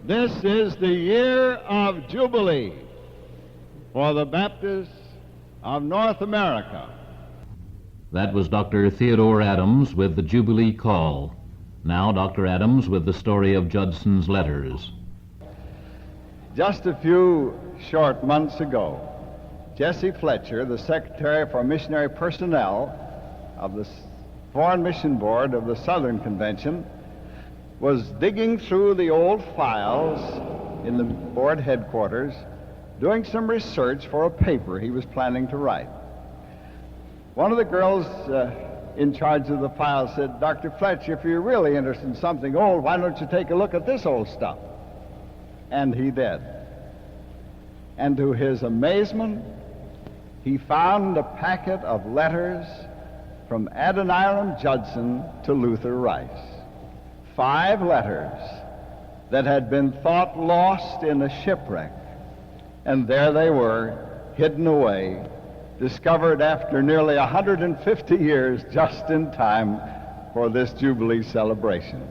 This is the year of Jubilee for the Baptists of North America. That was Dr. Theodore Adams with the Jubilee Call. Now Dr. Adams with the story of Judson's letters. Just a few short months ago, Jesse Fletcher, the Secretary for Missionary Personnel of the Foreign Mission Board of the Southern Convention, was digging through the old files in the board headquarters, doing some research for a paper he was planning to write. One of the girls in charge of the file said, "Dr. Fletcher, if you're really interested in something old, why don't you take a look at this old stuff?" And he did. And to his amazement, he found a packet of letters from Adoniram Judson to Luther Rice. 5 letters that had been thought lost in a shipwreck. And there they were, hidden away, discovered after nearly 150 years, just in time for this Jubilee celebration.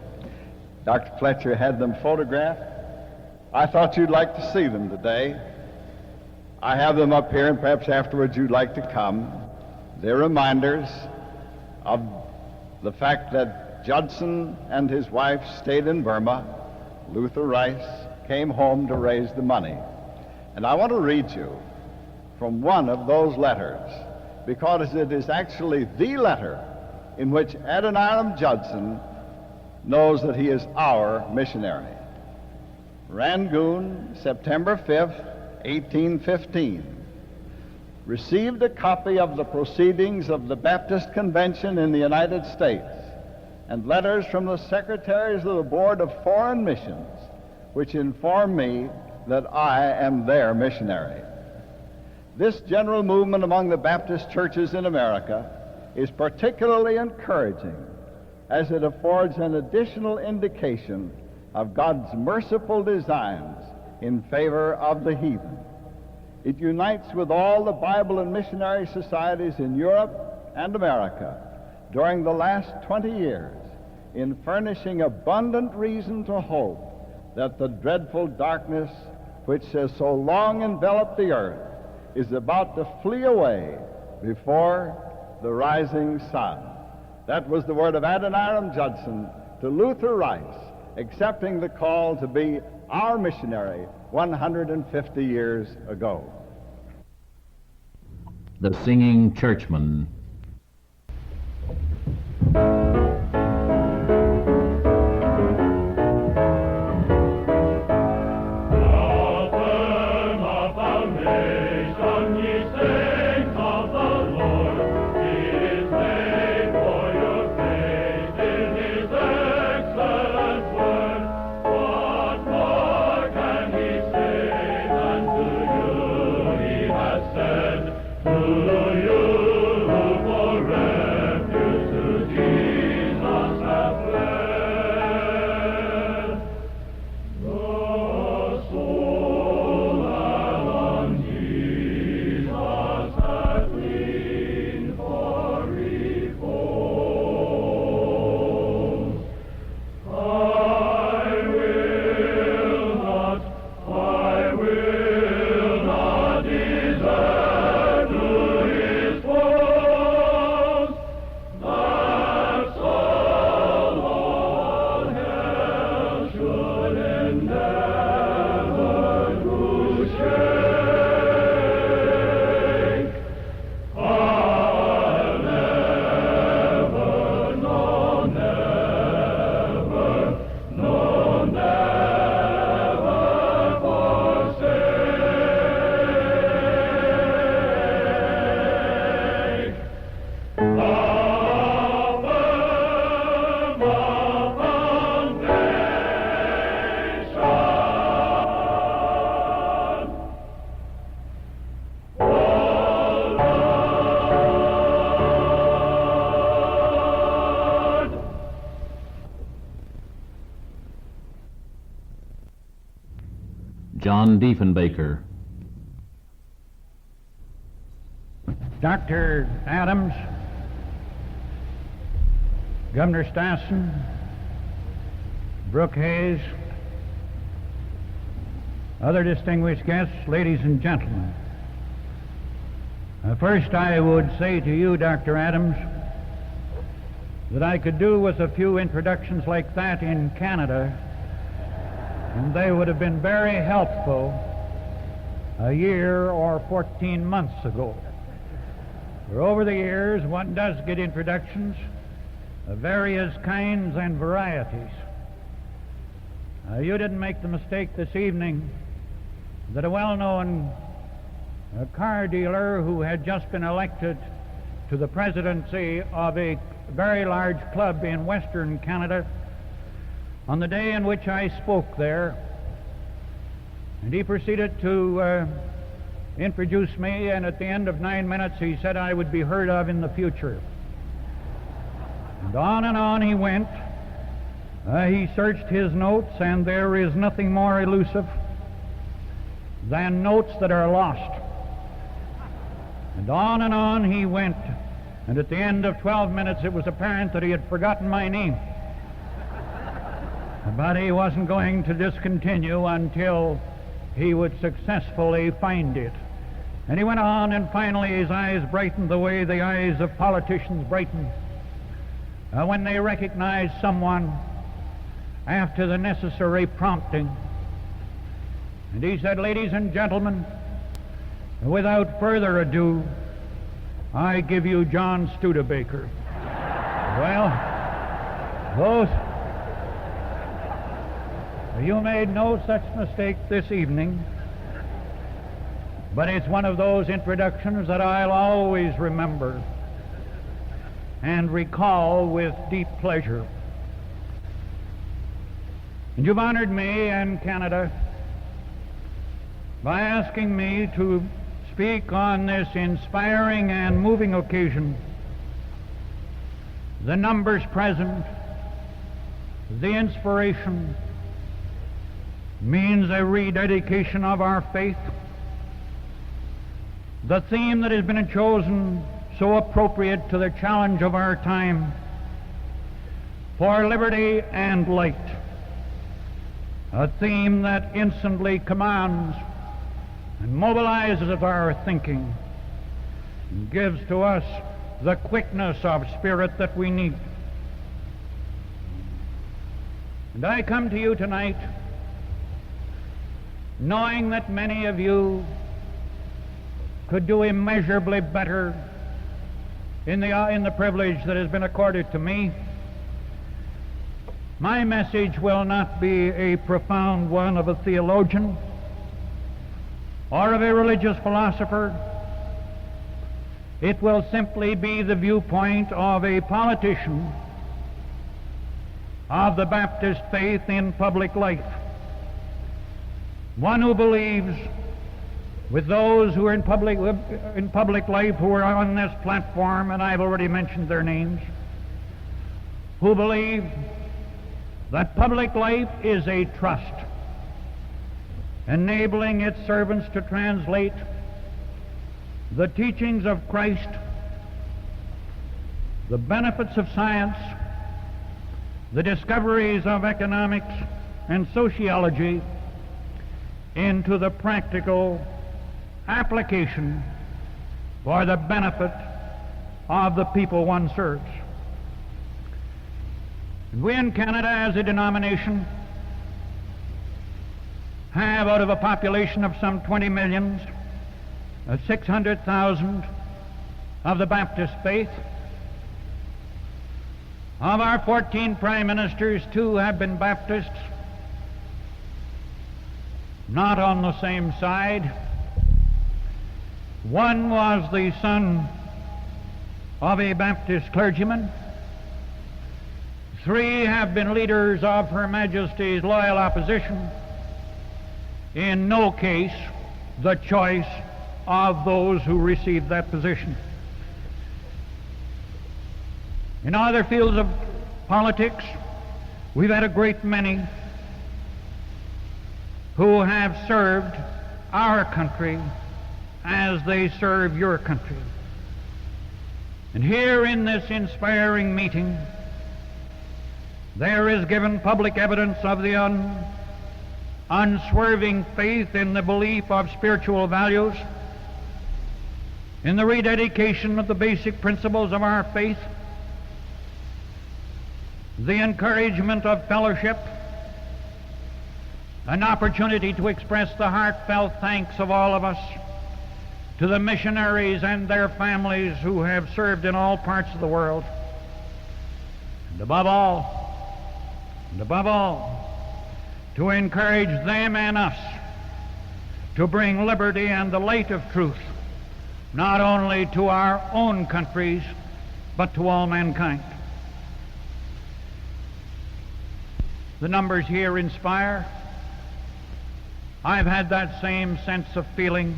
Dr. Fletcher had them photographed. I thought you'd like to see them today. I have them up here, and perhaps afterwards you'd like to come. They're reminders of the fact that Judson and his wife stayed in Burma. Luther Rice came home to raise the money. And I want to read you from one of those letters, because it is actually the letter in which Adoniram Judson knows that he is our missionary. Rangoon, September 5th, 1815. Received a copy of the proceedings of the Baptist Convention in the United States and letters from the secretaries of the Board of Foreign Missions, which inform me that I am their missionary. This general movement among the Baptist churches in America is particularly encouraging, as it affords an additional indication of God's merciful designs in favor of the heathen. It unites with all the Bible and missionary societies in Europe and America during the last 20 years in furnishing abundant reason to hope that the dreadful darkness which has so long enveloped the earth is about to flee away before the rising sun. That was the word of Adoniram Judson to Luther Rice, accepting the call to be our missionary 150 years ago. The Singing Churchman. John Diefenbaker. Dr. Adams, Governor Stassen, Brooke Hayes, other distinguished guests, ladies and gentlemen. First, I would say to you, Dr. Adams, that I could do with a few introductions like that in Canada, and they would have been very helpful a year or 14 months ago. For over the years, one does get introductions of various kinds and varieties. You didn't make the mistake this evening that a well-known car dealer who had just been elected to the presidency of a very large club in Western Canada on the day in which I spoke there, and he proceeded to introduce me, and at the end of 9 minutes he said I would be heard of in the future. And on he went. He searched his notes, and there is nothing more elusive than notes that are lost. And on he went, and at the end of 12 minutes it was apparent that he had forgotten my name. But he wasn't going to discontinue until he would successfully find it. And he went on, and finally his eyes brightened the way the eyes of politicians brighten when they recognize someone after the necessary prompting. And he said, "Ladies and gentlemen, without further ado, I give you John Studebaker." Well, you made no such mistake this evening, but it's one of those introductions that I'll always remember and recall with deep pleasure. And you've honored me and Canada by asking me to speak on this inspiring and moving occasion. The numbers present, the inspiration, means a rededication of our faith. The theme that has been chosen, so appropriate to the challenge of our time, for liberty and light. A theme that instantly commands and mobilizes our thinking and gives to us the quickness of spirit that we need. And I come to you tonight knowing that many of you could do immeasurably better in the privilege that has been accorded to me. My message will not be a profound one of a theologian or of a religious philosopher. It will simply be the viewpoint of a politician of the Baptist faith in public life, one who believes with those who are in public life who are on this platform, and I've already mentioned their names, who believe that public life is a trust, enabling its servants to translate the teachings of Christ, the benefits of science, the discoveries of economics and sociology into the practical application for the benefit of the people one serves. And we in Canada, as a denomination, have, out of a population of some 20 million, 600,000 of the Baptist faith. Of our 14 prime ministers, 2 have been Baptists, not on the same side. One was the son of a Baptist clergyman. 3 have been leaders of Her Majesty's loyal opposition, in no case the choice of those who received that position. In other fields of politics, we've had a great many who have served our country as they serve your country. And here in this inspiring meeting, there is given public evidence of the unswerving faith in the belief of spiritual values, in the rededication of the basic principles of our faith, the encouragement of fellowship, an opportunity to express the heartfelt thanks of all of us to the missionaries and their families who have served in all parts of the world, and above all, to encourage them and us to bring liberty and the light of truth not only to our own countries, but to all mankind. The numbers here inspire. I've had that same sense of feeling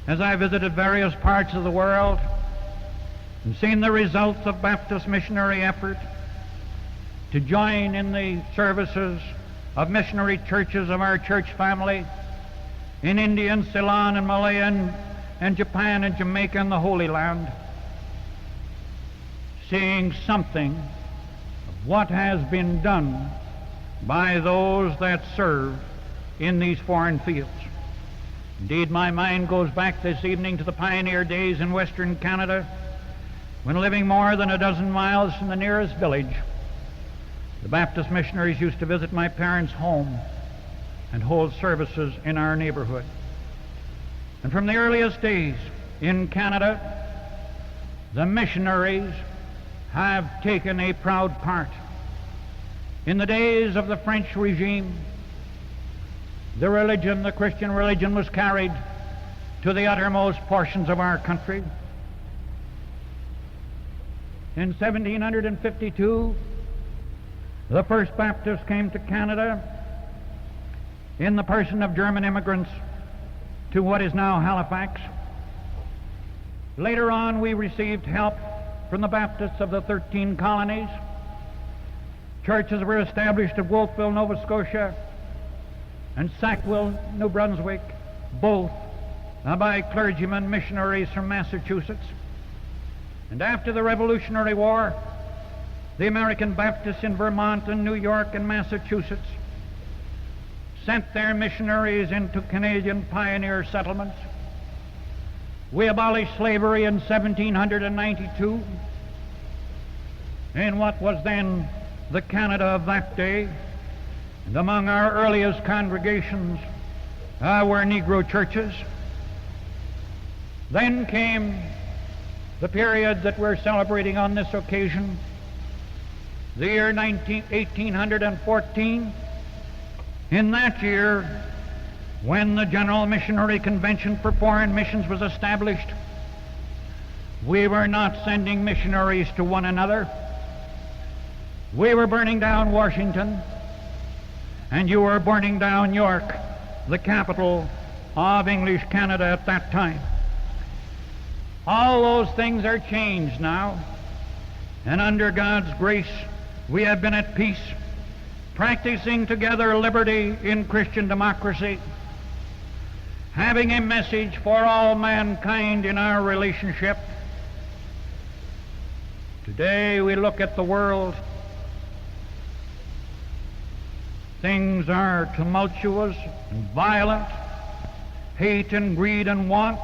as I visited various parts of the world and seen the results of Baptist missionary effort to join in the services of missionary churches of our church family in India and Ceylon and Malaya and Japan and Jamaica and the Holy Land, seeing something of what has been done by those that serve in these foreign fields. Indeed, my mind goes back this evening to the pioneer days in Western Canada, when living more than a dozen miles from the nearest village, the Baptist missionaries used to visit my parents' home and hold services in our neighborhood. And from the earliest days in Canada, the missionaries have taken a proud part. In the days of the French regime, the Christian religion was carried to the uttermost portions of our country. In 1752, the first Baptists came to Canada in the person of German immigrants to what is now Halifax. Later on, we received help from the Baptists of the 13 colonies. Churches were established at Wolfville, Nova Scotia, and Sackville, New Brunswick, both by clergymen, missionaries from Massachusetts. And after the Revolutionary War, the American Baptists in Vermont and New York and Massachusetts sent their missionaries into Canadian pioneer settlements. We abolished slavery in 1792 in what was then the Canada of that day. And among our earliest congregations were Negro churches. Then came the period that we're celebrating on this occasion, the year 1814. In that year, when the General Missionary Convention for Foreign Missions was established, we were not sending missionaries to one another. We were burning down Washington, and you were burning down York, the capital of English Canada at that time. All those things are changed now, and under God's grace, we have been at peace, practicing together liberty in Christian democracy, having a message for all mankind in our relationship. Today we look at the world. Things are tumultuous and violent, hate and greed and want.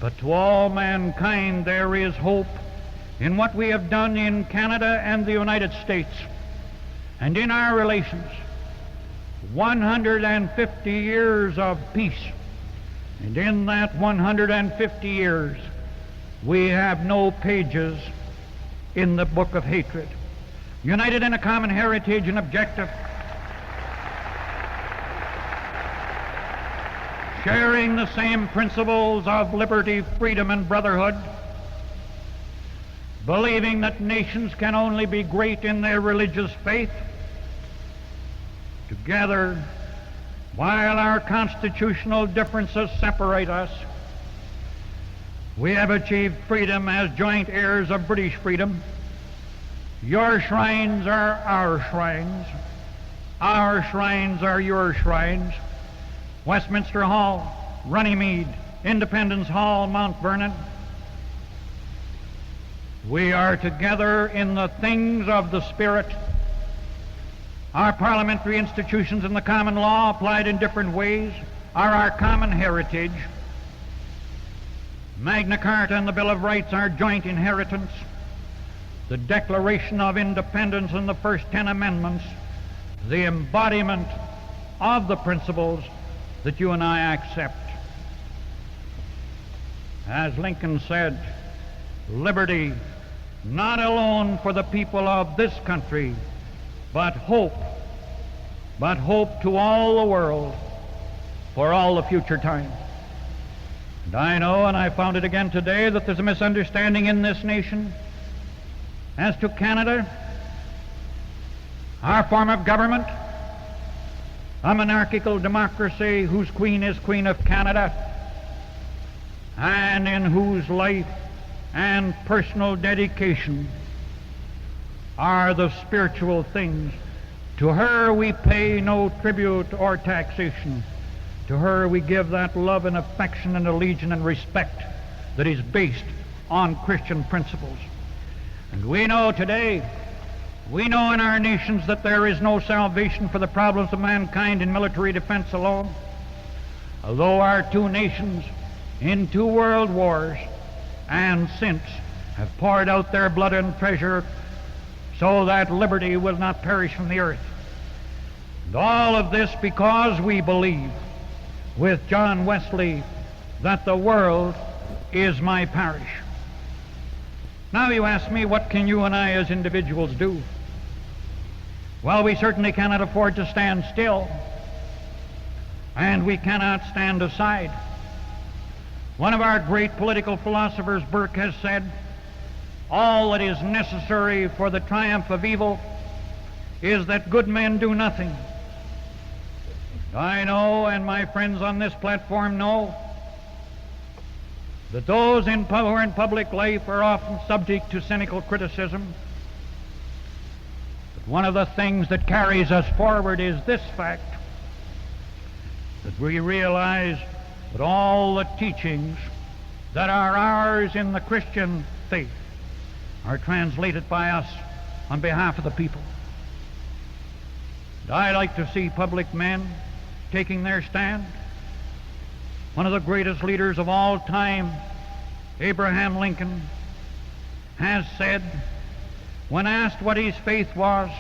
But to all mankind there is hope in what we have done in Canada and the United States and in our relations. 150 years of peace, and in that 150 years we have no pages in the book of hatred. United in a common heritage and objective, sharing the same principles of liberty, freedom, and brotherhood, believing that nations can only be great in their religious faith. Together, while our constitutional differences separate us, we have achieved freedom as joint heirs of British freedom. Your shrines are our shrines. Our shrines are your shrines. Westminster Hall, Runnymede, Independence Hall, Mount Vernon. We are together in the things of the Spirit. Our parliamentary institutions and the common law applied in different ways are our common heritage. Magna Carta and the Bill of Rights are joint inheritance. The Declaration of Independence and the first 10 amendments, the embodiment of the principles that you and I accept. As Lincoln said, liberty not alone for the people of this country, but hope to all the world for all the future time. And I know, and I found it again today, that there's a misunderstanding in this nation as to Canada, our form of government, a monarchical democracy whose queen is Queen of Canada, and in whose life and personal dedication are the spiritual things. To her we pay no tribute or taxation. To her we give that love and affection and allegiance and respect that is based on Christian principles. And we know today, we know in our nations that there is no salvation for the problems of mankind in military defense alone. Although our two nations in 2 world wars and since have poured out their blood and treasure so that liberty will not perish from the earth. And all of this because we believe with John Wesley that the world is my parish. Now you ask me, what can you and I as individuals do? Well, we certainly cannot afford to stand still, and we cannot stand aside. One of our great political philosophers, Burke, has said, all that is necessary for the triumph of evil is that good men do nothing. I know, and my friends on this platform know, that those who are in public life are often subject to cynical criticism. But one of the things that carries us forward is this fact, that we realize that all the teachings that are ours in the Christian faith are translated by us on behalf of the people. And I like to see public men taking their stand. One of the greatest leaders of all time, Abraham Lincoln, has said, when asked what his faith was,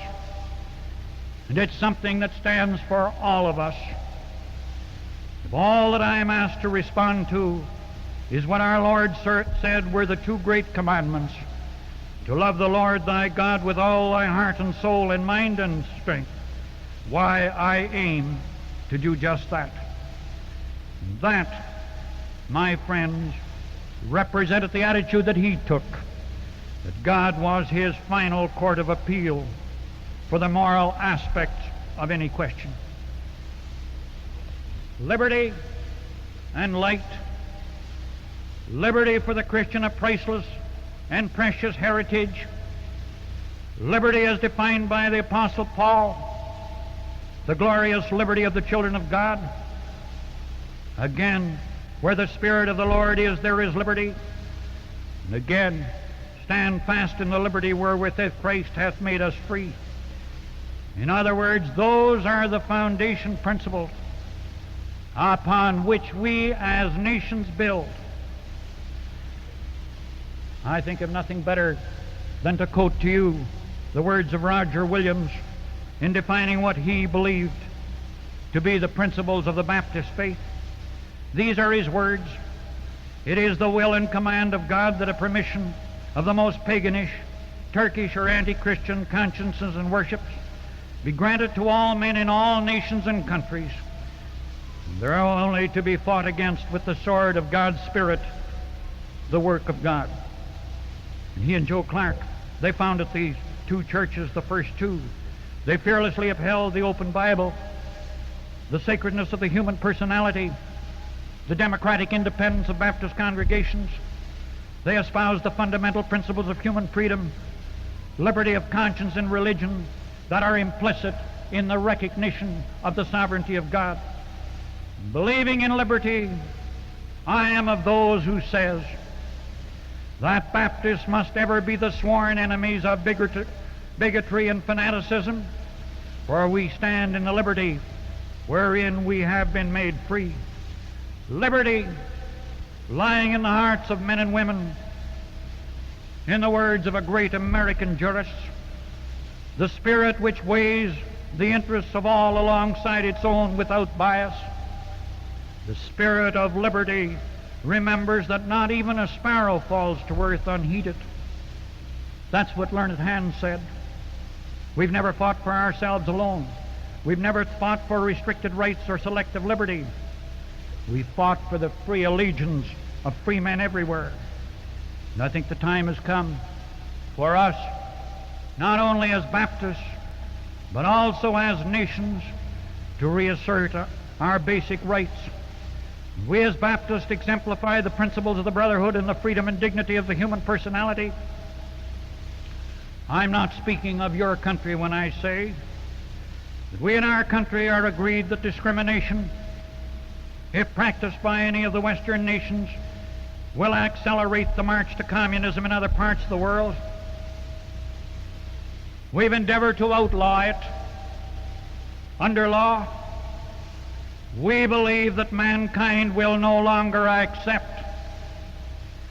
and it's something that stands for all of us, if all that I am asked to respond to is what our Lord said were the 2 great commandments, to love the Lord thy God with all thy heart and soul and mind and strength, why, I aim to do just that. That, my friends, represented the attitude that he took, that God was his final court of appeal for the moral aspects of any question. Liberty and light, liberty for the Christian, a priceless and precious heritage. Liberty as defined by the Apostle Paul, the glorious liberty of the children of God. Again, where the Spirit of the Lord is, there is liberty. And again, stand fast in the liberty wherewith Christ hath made us free. In other words, those are the foundation principles upon which we as nations build. I think of nothing better than to quote to you the words of Roger Williams in defining what he believed to be the principles of the Baptist faith. These are his words. It is the will and command of God that a permission of the most paganish, Turkish, or anti-Christian consciences and worships be granted to all men in all nations and countries. They're only to be fought against with the sword of God's Spirit, the work of God. And he and Joe Clark, they founded these 2 churches, the first 2. They fearlessly upheld the open Bible, the sacredness of the human personality, the democratic independence of Baptist congregations. They espoused the fundamental principles of human freedom, liberty of conscience and religion that are implicit in the recognition of the sovereignty of God. Believing in liberty, I am of those who says that Baptists must ever be the sworn enemies of bigotry and fanaticism, for we stand in the liberty wherein we have been made free. Liberty lying in the hearts of men and women. In the words of a great American jurist, the spirit which weighs the interests of all alongside its own without bias. The spirit of liberty remembers that not even a sparrow falls to earth unheeded. That's what learned Hans said. We've never fought for ourselves alone. We've never fought for restricted rights or selective liberty. We fought for the free allegiance of free men everywhere. And I think the time has come for us, not only as Baptists, but also as nations, to reassert our basic rights. We as Baptists exemplify the principles of the brotherhood and the freedom and dignity of the human personality. I'm not speaking of your country when I say that we in our country are agreed that discrimination, if practiced by any of the Western nations, will accelerate the march to communism in other parts of the world. We've endeavored to outlaw it under law. We believe that mankind will no longer accept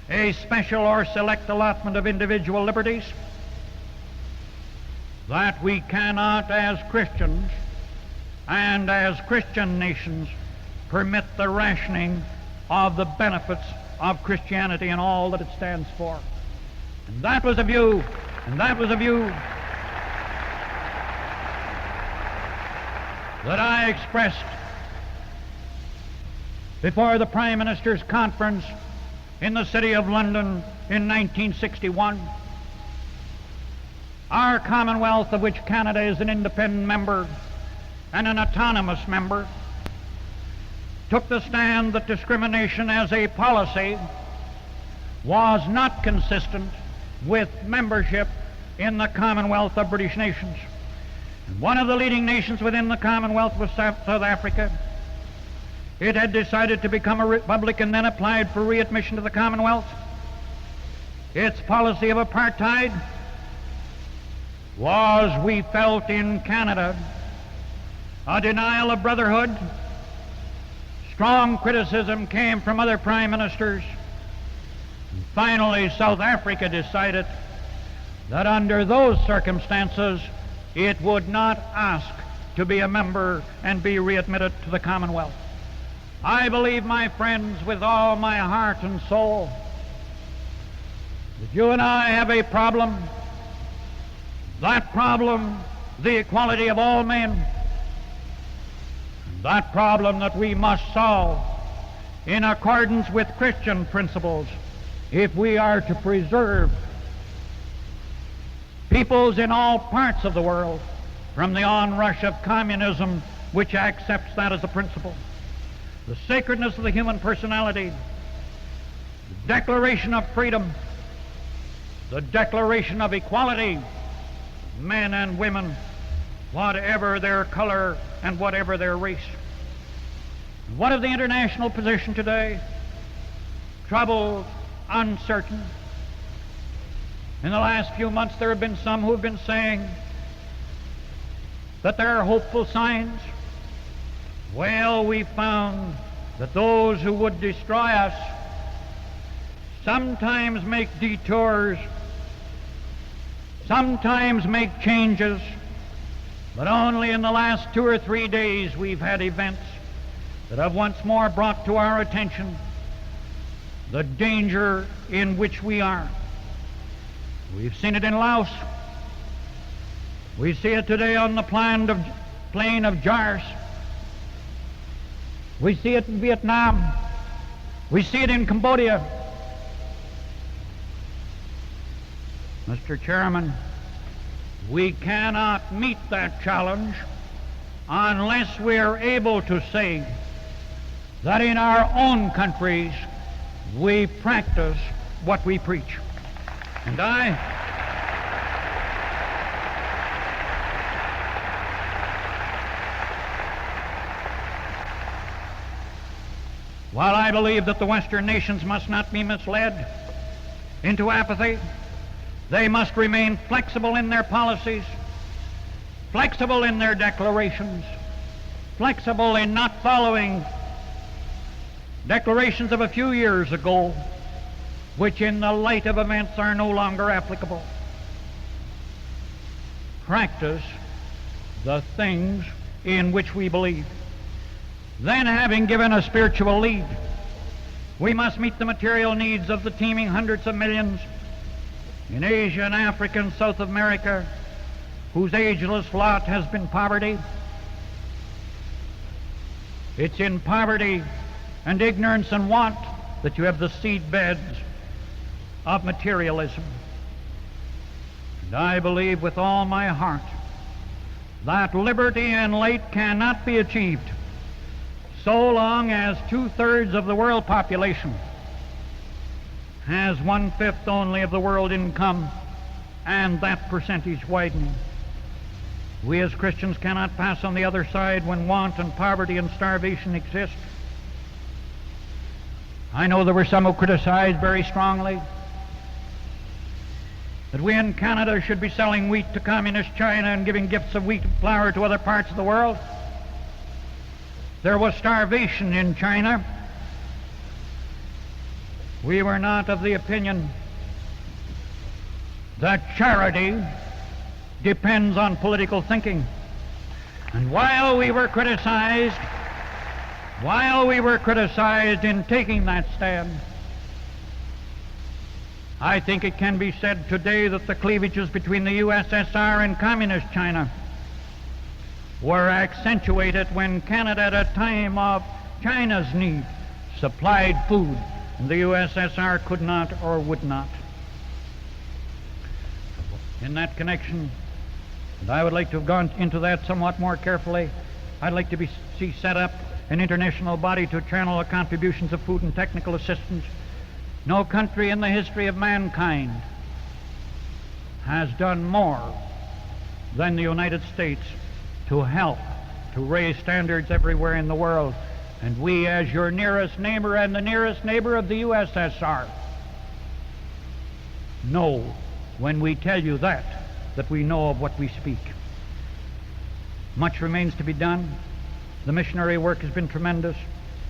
a special or select allotment of individual liberties, that we cannot as Christians and as Christian nations permit the rationing of the benefits of Christianity and all that it stands for. And that was a view that I expressed before the Prime Minister's Conference in the City of London in 1961. Our Commonwealth, of which Canada is an independent member and an autonomous member, took the stand that discrimination as a policy was not consistent with membership in the Commonwealth of British Nations. And one of the leading nations within the Commonwealth was South Africa. It had decided to become a republic and then applied for readmission to the Commonwealth. Its policy of apartheid was, we felt in Canada, a denial of brotherhood. Strong criticism came from other prime ministers. And finally, South Africa decided that under those circumstances, it would not ask to be a member and be readmitted to the Commonwealth. I believe, my friends, with all my heart and soul, that you and I have a problem. That problem, the equality of all men. That problem that we must solve in accordance with Christian principles if we are to preserve peoples in all parts of the world from the onrush of communism, which accepts that as a principle. The sacredness of the human personality, the declaration of freedom, the declaration of equality, men and women, whatever their color and whatever their race. What of the international position today? Troubled, uncertain. In the last few months there have been some who have been saying that there are hopeful signs. Well, we found that those who would destroy us sometimes make detours, sometimes make changes, but only in the last 2 or 3 days we've had events that have once more brought to our attention the danger in which we are. We've seen it in Laos. We see it today on the plain of Jars. We see it in Vietnam. We see it in Cambodia. Mr. Chairman, we cannot meet that challenge unless we are able to say that in our own countries we practice what we preach. And while I believe that the Western nations must not be misled into apathy, they must remain flexible in their policies. flexible in their declarations, flexible in not following declarations of a few years ago, which in the light of events are no longer applicable. Practice the things in which we believe. Then, having given a spiritual lead, we must meet the material needs of the teeming hundreds of millions in Asia and Africa and South America, whose ageless lot has been poverty. It's in poverty and ignorance and want that you have the seed beds of materialism. And I believe with all my heart that liberty and light cannot be achieved so long as 2/3 of the world population has 1/5 only of the world income, and that percentage widening. We as Christians cannot pass on the other side when want and poverty and starvation exist. I know there were some who criticized very strongly that we in Canada should be selling wheat to communist China and giving gifts of wheat and flour to other parts of the world. There was starvation in China. We were not of the opinion that charity depends on political thinking. And while we were criticized in taking that stand, I think it can be said today that the cleavages between the U.S.A. and Communist China were accentuated when Canada, at a time of China's need, supplied food, and the U.S.A. could not or would not. In that connection, and I would like to have gone into that somewhat more carefully, I'd like to see set up an international body to channel the contributions of food and technical assistance. No country in the history of mankind has done more than the United States to help to raise standards everywhere in the world. And we, as your nearest neighbor and the nearest neighbor of the USSR, know when we tell you that we know of what we speak. Much remains to be done. The missionary work has been tremendous.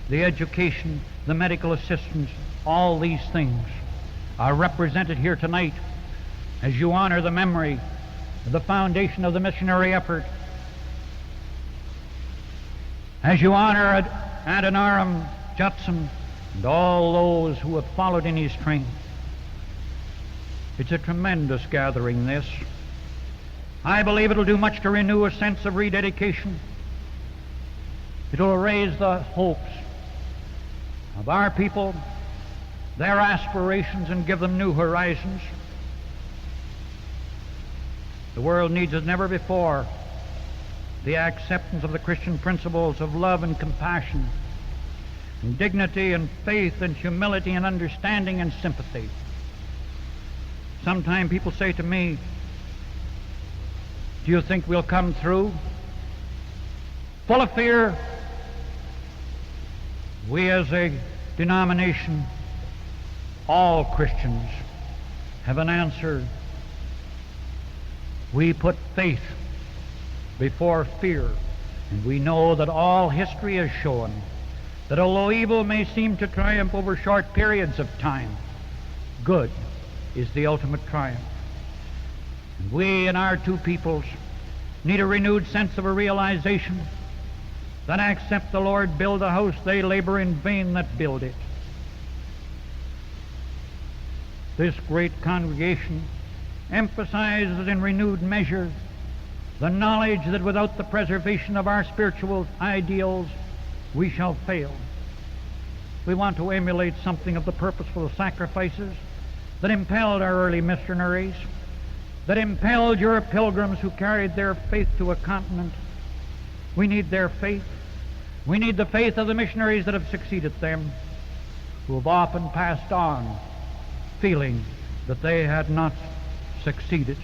The education, the medical assistance, all these things are represented here tonight as you honor the memory of the foundation of the missionary effort, as you honor Adoniram Judson and all those who have followed in his train. It's a tremendous gathering, this. I believe it'll do much to renew a sense of rededication. It'll raise the hopes of our people, their aspirations, and give them new horizons. The world needs as never before the acceptance of the Christian principles of love and compassion, and dignity and faith and humility and understanding and sympathy. Sometimes people say to me, "Do you think we'll come through?" Full of fear, we as a denomination, all Christians, have an answer. We put faith before fear, and we know that all history has shown that although evil may seem to triumph over short periods of time, good is the ultimate triumph. And we and our two peoples need a renewed sense of a realization that except the Lord build a house, they labor in vain that build it. This great congregation emphasizes in renewed measure the knowledge that without the preservation of our spiritual ideals, we shall fail. We want to emulate something of the purposeful sacrifices that impelled our early missionaries, that impelled your pilgrims who carried their faith to a continent. We need their faith. We need the faith of the missionaries that have succeeded them, who have often passed on feeling that they had not succeeded.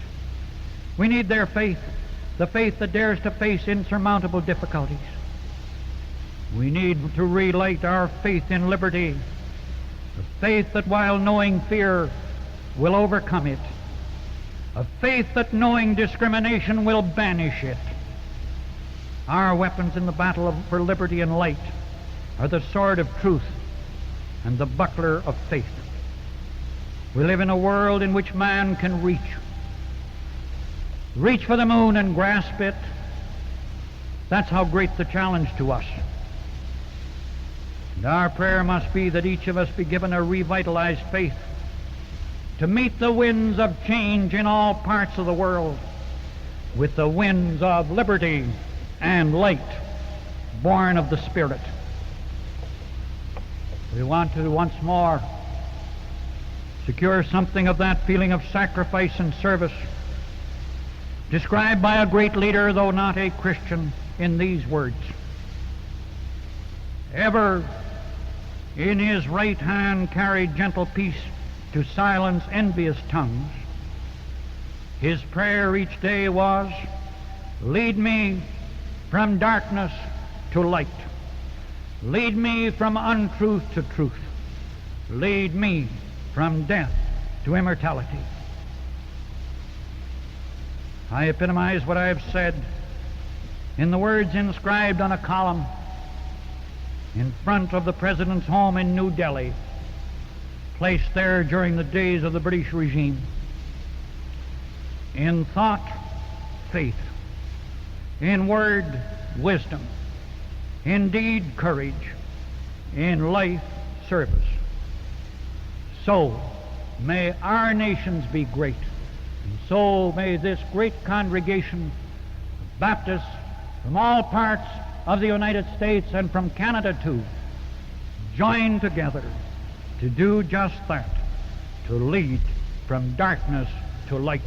We need their faith, the faith that dares to face insurmountable difficulties. We need to relight our faith in liberty, the faith that while knowing fear will overcome it, a faith that, knowing discrimination, will banish it. Our weapons in the battle for liberty and light are the sword of truth and the buckler of faith. We live in a world in which man can reach for the moon and grasp it. That's how great the challenge to us. And our prayer must be that each of us be given a revitalized faith to meet the winds of change in all parts of the world with the winds of liberty and light born of the Spirit. We want to once more secure something of that feeling of sacrifice and service described by a great leader, though not a Christian, in these words: ever in his right hand carried gentle peace to silence envious tongues. His prayer each day was, lead me from darkness to light. Lead me from untruth to truth. Lead me from death to immortality. I epitomize what I have said in the words inscribed on a column in front of the President's home in New Delhi, placed there during the days of the British regime. In thought, faith. In word, wisdom. In deed, courage. In life, service. So may our nations be great, and so may this great congregation of Baptists from all parts of the United States and from Canada too join together to do just that, to lead from darkness to light.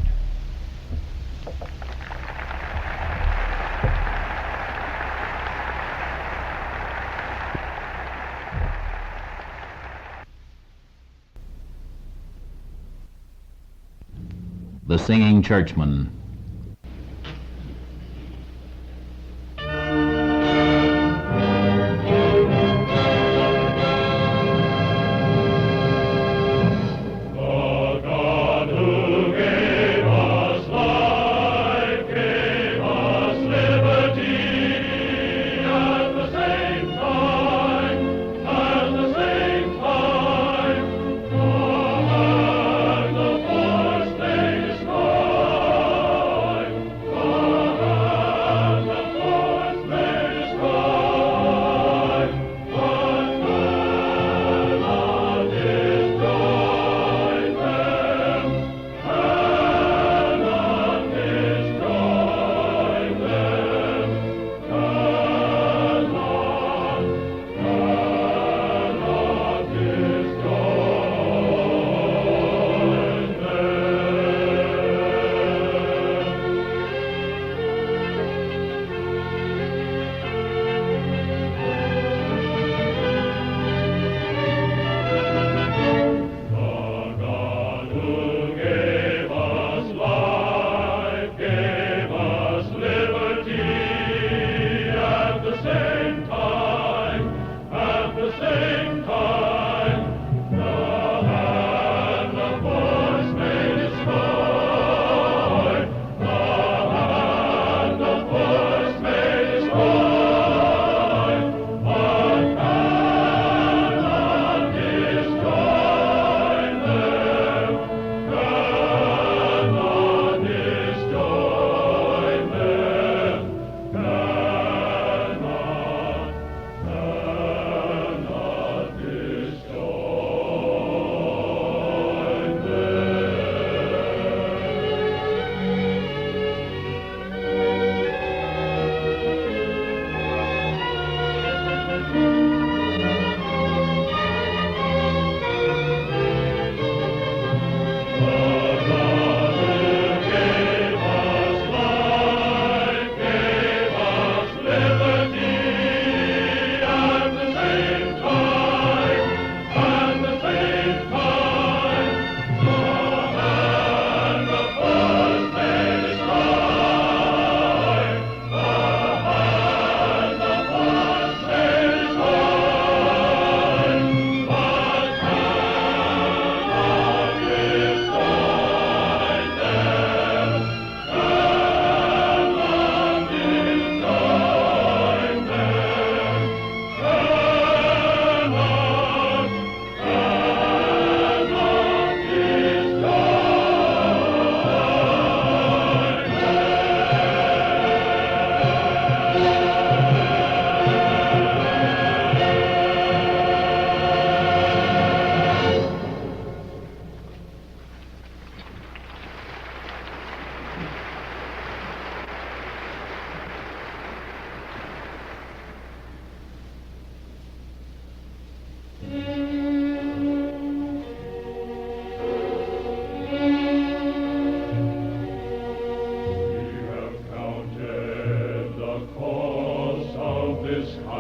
The Singing Churchman.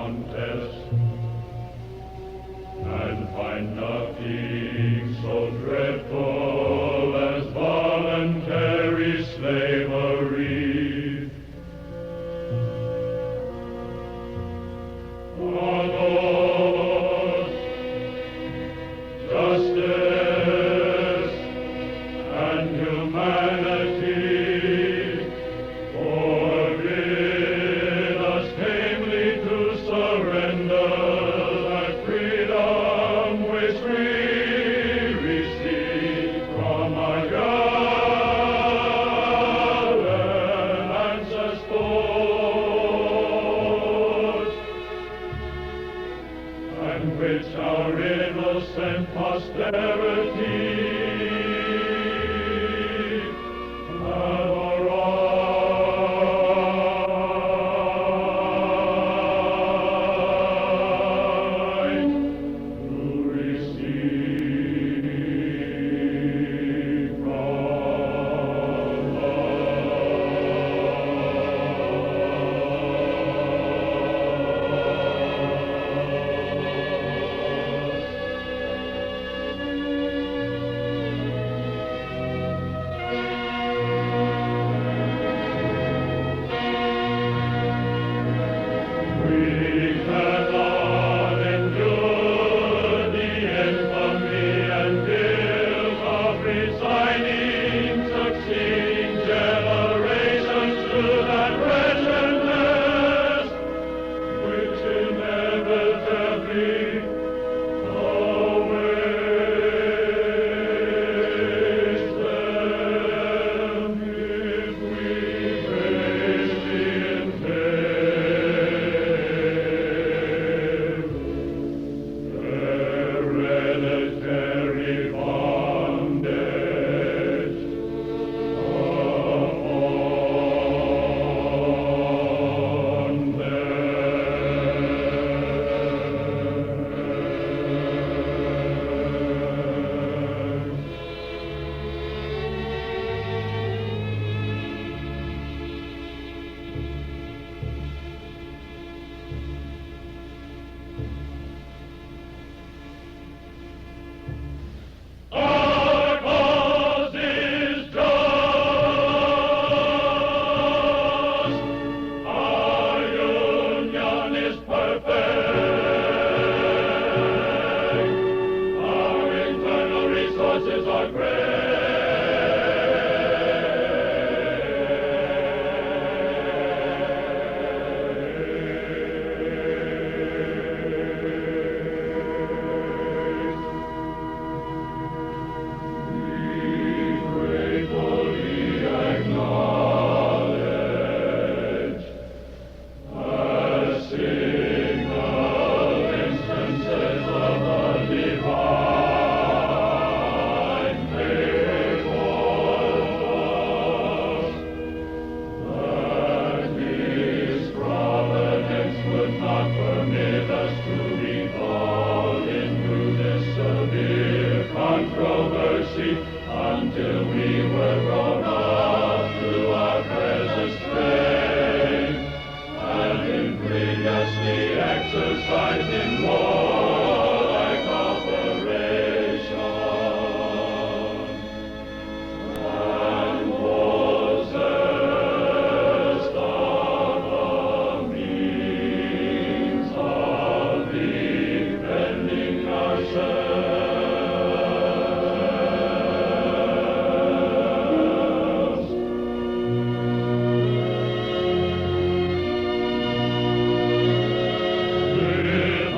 contest, and find nothing so dreadful as voluntary slavery. On oath, justice, and humanity, forbid us tamely to surrender that freedom which we receive from our gallant ancestors, and which our innocent posterity have a right to receive from We cannot endure the infamy and guilt of resigning succeeding generations to that wretchedness which inevitably awaits them if we bravely hereditary bondage upon them. Our cause is just, our union is perfect, our internal resources are gratefully acknowledge as signal instances of the divine faithfulness, that His providence would not permit us to be called into this severe controversy until we were grown up to our present strength and imperiously exercised in warlike operation, and possessed of the means of defending ourselves. With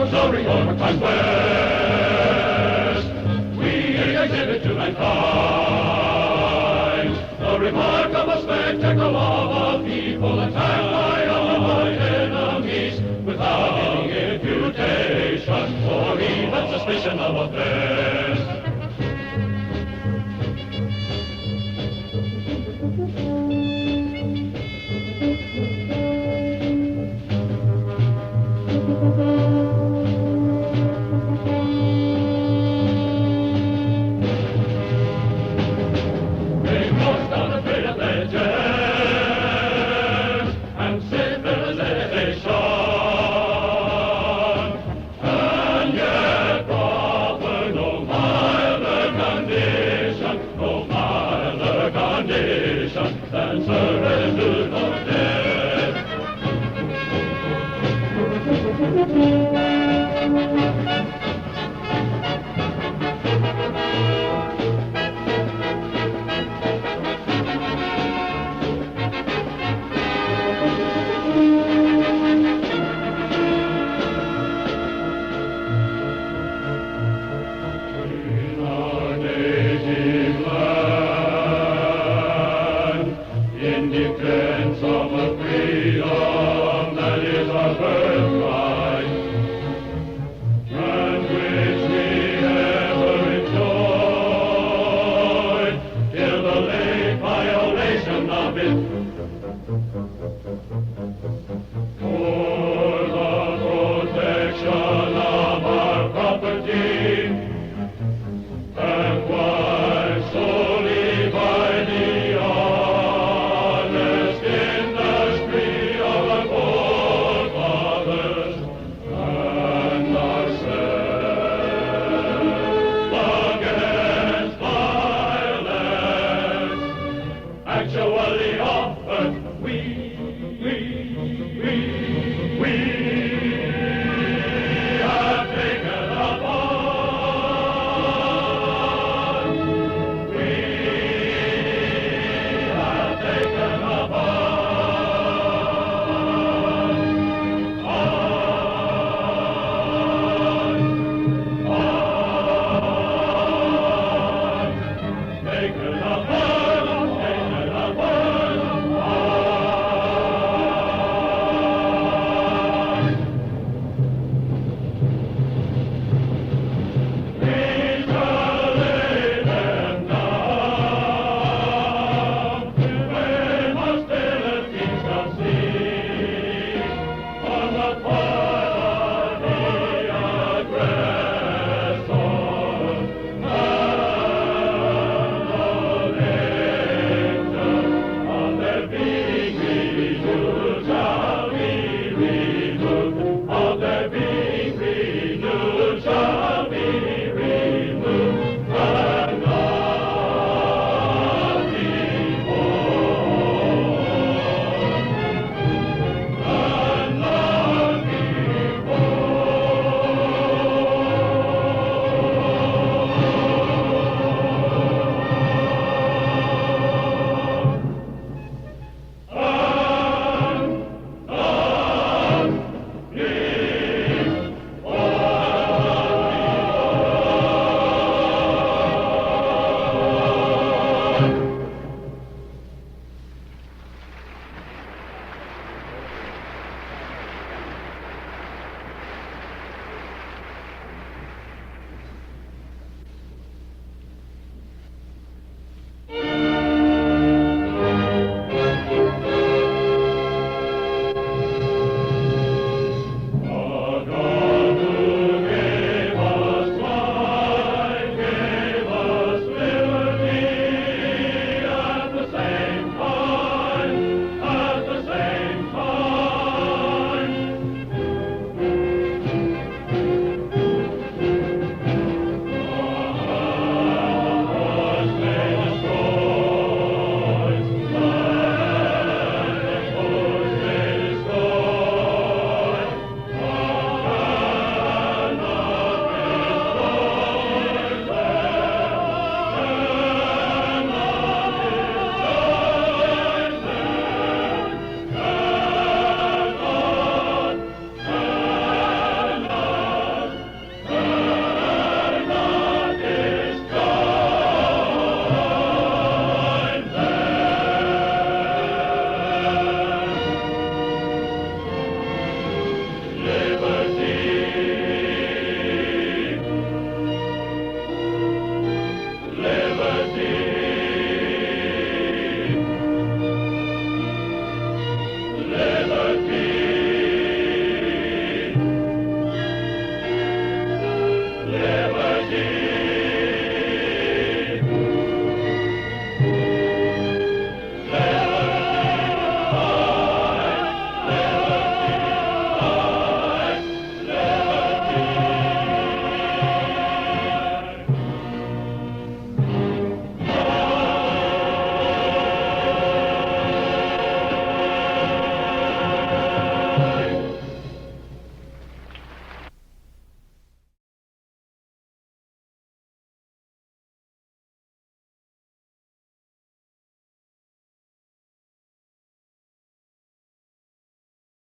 Glory over conquest, we exhibit to mankind the remarkable spectacle of a people attacked by our enemies without any imputation or even suspicion of offense.